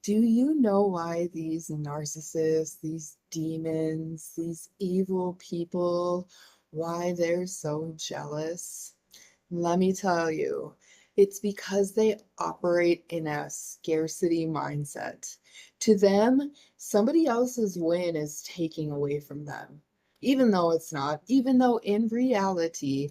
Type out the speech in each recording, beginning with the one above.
Do you know why these narcissists, these demons, these evil people, why they're so jealous? Let me tell you, it's because they operate in a scarcity mindset. To them, somebody else's win is taking away from them, even though it's not, even though in reality,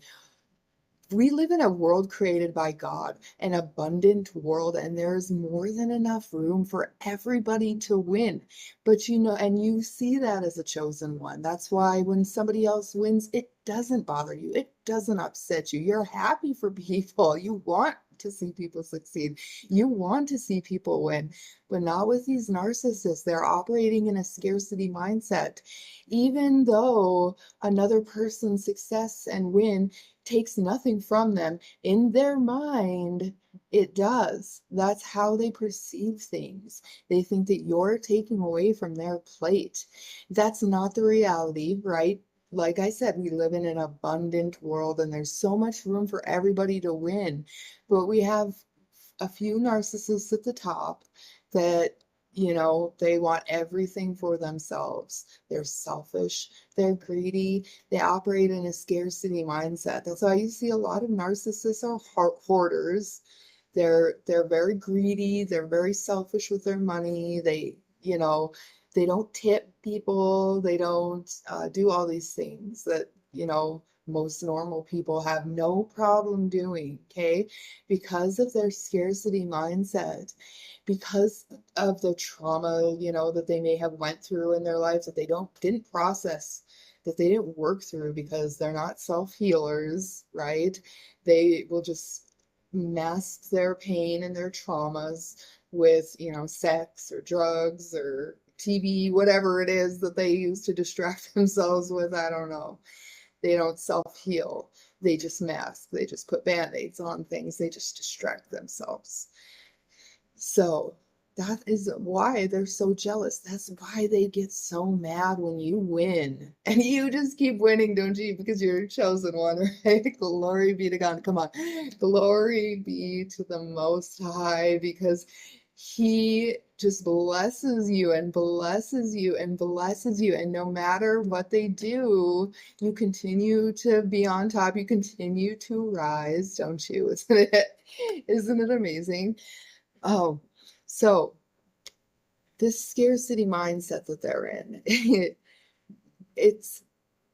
we live in a world created by God, an abundant world, and there's more than enough room for everybody to win. But and you see that as a chosen one. That's why when somebody else wins, it doesn't bother you, it doesn't upset you. You're happy for people. You want to see people succeed. You want to see people win, but not with these narcissists. They're operating in a scarcity mindset. Even though another person's success and win takes nothing from them, in their mind, it does. That's how they perceive things. They think that you're taking away from their plate. That's not the reality, right? Like I said, we live in an abundant world and there's so much room for everybody to win. But we have a few narcissists at the top that, they want everything for themselves. They're selfish, they're greedy, they operate in a scarcity mindset. That's why you see a lot of narcissists are hoarders. They're very greedy, they're very selfish with their money. They don't tip people, they don't do all these things that, most normal people have no problem doing, okay? Because of their scarcity mindset, because of the trauma, that they may have went through in their life that they didn't process, that they didn't work through because they're not self-healers, right? They will just mask their pain and their traumas with, sex or drugs or TV, whatever it is that they use to distract themselves with. I don't know. They don't self-heal. They just mask. They just put band-aids on things. They just distract themselves. So that is why they're so jealous. That's why they get so mad when you win. And you just keep winning, don't you? Because you're a chosen one, right? Glory be to God. Come on. Glory be to the Most High, because He just blesses you and blesses you and blesses you. And no matter what they do, you continue to be on top. You continue to rise, don't you? Isn't it? Isn't it amazing? Oh, so this scarcity mindset that they're in, it's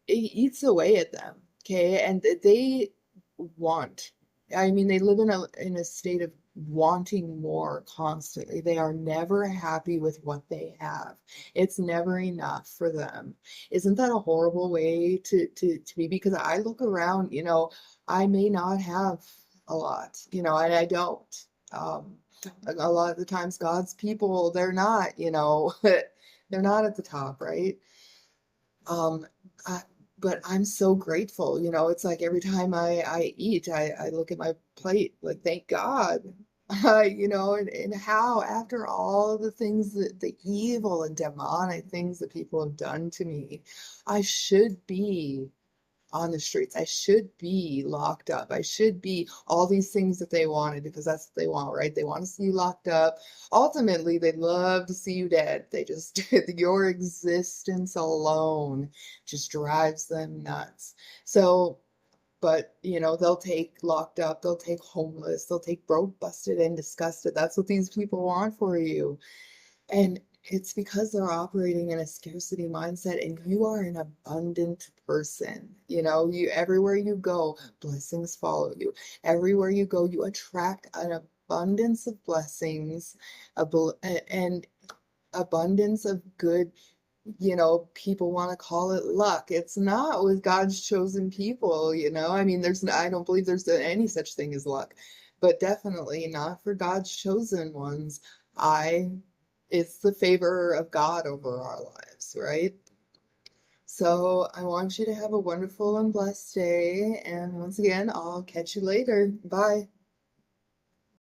it eats away at them, okay? And they want, I mean, they live in a state of wanting more constantly. They are never happy with what they have. It's never enough for them. Isn't that a horrible way to be? Because I look around, I may not have a lot, and I don't. A lot of the times God's people, they're not, they're not at the top, right? Um, I, but I'm so grateful, it's like every time I eat, I look at my plate, like, thank God, and how after all the things that the evil and demonic things that people have done to me, I should be on the streets. I should be locked up. I should be all these things that they wanted, because that's what they want, right? They want to see you locked up. Ultimately, they'd love to see you dead. They just, your existence alone just drives them nuts. So, but they'll take locked up, they'll take homeless, they'll take broke, busted, and disgusted. That's what these people want for you. And it's because they're operating in a scarcity mindset, and you are an abundant person. You everywhere you go, blessings follow you. Everywhere you go, you attract an abundance of blessings, and abundance of good. People want to call it luck. It's not with God's chosen people. I mean, I don't believe there's any such thing as luck, but definitely not for God's chosen ones. I It's the favor of God over our lives, right? So I want you to have a wonderful and blessed day. And once again, I'll catch you later. Bye.